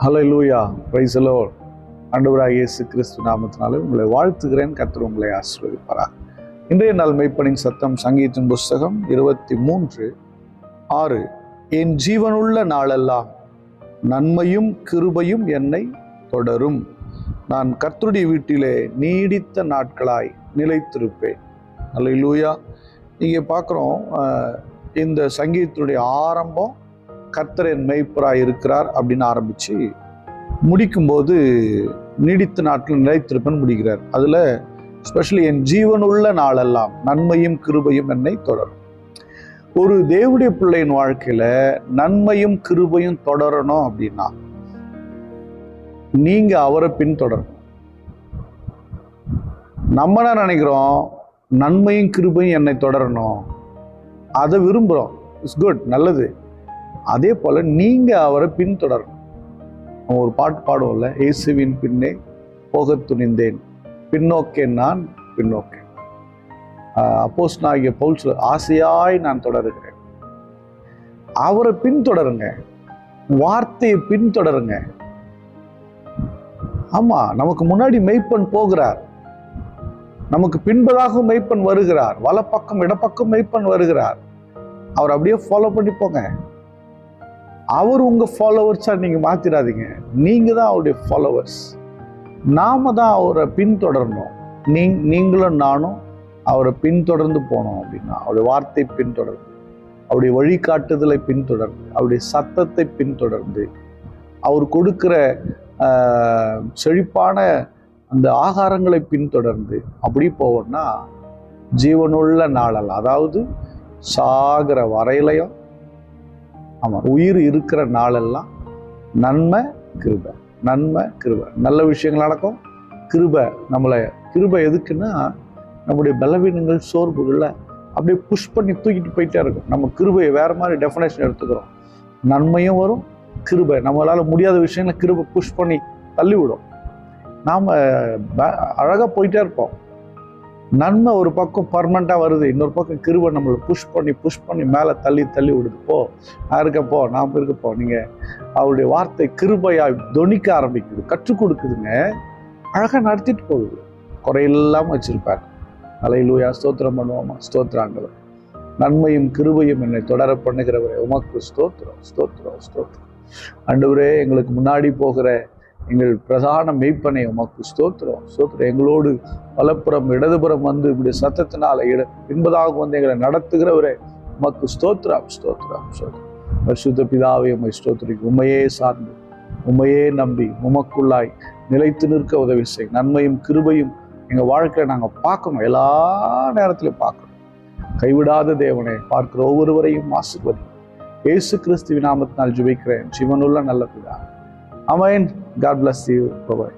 Hallelujah, praise the Lord. ஆண்டவராகிய இயேசு கிறிஸ்து நாமத்தினாலே உங்களை வாழ்த்துகிறேன். கர்த்தர் உங்களை ஆசீர்வதிப்பாராக. இன்றைய நாள் மெய்ப்பனின் சத்தம் சங்கீதத்தின் புஸ்தகம் 23:6. என் ஜீவனுள்ள நாளெல்லாம் நன்மையும் கிருபையும் என்னை தொடரும். நான் கர்த்தருடைய வீட்டிலே நீடித்த நாட்களாய் நிலைத்திருப்பேன். ஹல்லேலூயா. இங்கே பார்க்குறோம், இந்த சங்கீதத்துடைய ஆரம்பம் கர்த்தர் என் மெய்ப்பராய் இருக்கிறார் அப்படின்னு ஆரம்பித்து முடிக்கும்போது நீடித்த நாட்கள் நிலைத்திருப்பேன் முடிக்கிறார். அதில் ஸ்பெஷலி என் ஜீவனுள்ள நாளெல்லாம் நன்மையும் கிருபையும் என்னை தொடரும். ஒரு தேவனுடைய பிள்ளையின் வாழ்க்கையில் நன்மையும் கிருபையும் தொடரணும் அப்படின்னா நீங்கள் அவரை பின்தொடரணும். நம்ம என்ன நினைக்கிறோம், நன்மையும் கிருபையும் என்னை தொடரணும், அதை விரும்புகிறோம். இட்ஸ் குட், நல்லது. அதே போல் நீங்கள் அவரை பின்தொடரணும். நம்ம ஒரு பாட்டு பாடுவோம்ல, இயேசுவின் பின்னே போக துணிந்தேன், பின்னோக்கேன் நான் பின்னோக்கேன். அப்போஸ்தலனாகிய பவுல் ஆசையாய் நான் தொடருகிறேன். அவரை பின்தொடருங்க, வார்த்தையை பின்தொடருங்க. ஆமா, நமக்கு முன்னாடி மெய்ப்பன் போகிறார், நமக்கு பின்பதாக மெய்ப்பன் வருகிறார், வலப்பக்கம் இடப்பக்கம் மெய்ப்பன் வருகிறார். அவர் அப்படியே ஃபாலோ பண்ணி போங்க. அவர் உங்க ஃபாலோவர்ஸா நீங்க மாத்திராதீங்க, நீங்க தான் அவருடைய ஃபாலோவர்ஸ். நாம தான் அவரை பின்தொடரணும். நீங்களும் நானும் அவரை பின்தொடர்ந்து போனோம் அப்படின்னா, அவருடைய வார்த்தை பின்தொடர்ந்து, அவருடைய வழிகாட்டுதலை பின்தொடர்ந்து, அவருடைய சத்தத்தை பின்தொடர்ந்து, அவர் கொடுக்கிற செழிப்பான அந்த ஆகாரங்களை பின்தொடர்ந்து அப்படி போவோம்னா ஜீவனுள்ள நாளல்ல, அதாவது சாகிற வரையிலையும், ஆமாம், உயிர் இருக்கிற நாளெல்லாம் நன்மை கிருபை, நன்மை கிருபை, நல்ல விஷயங்கள் நடக்கும். கிருபை நம்மளை, கிருபை எதுக்குன்னா நம்முடைய பலவீனங்கள் சோர்வுகளில் அப்படியே புஷ் பண்ணி தூக்கிட்டு போயிட்டே இருக்கும். நம்ம கிருபையை வேறு மாதிரி டெஃபினேஷன் எடுத்துக்கிறோம். நன்மையும் வரும், கிருபை, நம்மளால் முடியாத விஷயங்களை கிருபை புஷ் பண்ணி தள்ளி விடும். நாம் அழகாக போயிட்டே இருப்போம். நன்மை ஒரு பக்கம் பர்மனெண்ட்டாக வருது, இன்னொரு பக்கம் கிருபை நம்மளை புஷ் பண்ணி மேலே தள்ளி விடுது. போ, நான் இருக்கப்போ, நாம் இருக்கப்போ. நீங்கள் அவருடைய வார்த்தை கிருபையாக தொனிக்க ஆரம்பிக்குது, கற்றுக் கொடுக்குதுங்க, அழகாக நடத்திட்டு போகுது, குறையில்லாமல் வச்சிருப்பார். ஹல்லேலூயா, ஸ்தோத்திரம் பண்ணுவோமா? ஸ்தோத்திராண்டவர். நன்மையும் கிருபையும் என்னை தொடர பண்ணுகிறவரே, உமக்கு ஸ்தோத்திரம், ஸ்தோத்திரம், ஸ்தோத்திரம். ஆண்டவரே, எங்களுக்கு முன்னாடி போகிற எங்கள் பிரதான மெய்ப்பனை உமக்கு ஸ்தோத்திரம், ஸ்தோத்திரம். எங்களோடு வலப்புறம் இடதுபுறம் வந்து இப்படி சத்தத்தினால பின்பதாக வந்து எங்களை நடத்துகிறவரே, உமக்கு ஸ்தோத்திரம், ஸ்தோத்திரம், ஸ்தோத்திரம். பரிசுத்த பிதாவே, உம்மை ஸ்தோத்திரிக்கு, உண்மையே சார்ந்து, உண்மையே நம்பி, உமக்குள்ளாய் நிலைத்து நிற்க உதவி செய். நன்மையும் கிருபையும் எங்கள் வாழ்க்கையை நாங்கள் பார்க்கணும், எல்லா நேரத்திலையும் பார்க்கணும். கைவிடாத தேவனை பார்க்கிற ஒவ்வொருவரையும் ஆசீர்வதி. இயேசு கிறிஸ்துவின் நாமத்தினால் ஜெபிக்கிறேன், ஜீவனுள்ள நல்ல பிதா. Amen. God bless you. Bye-bye.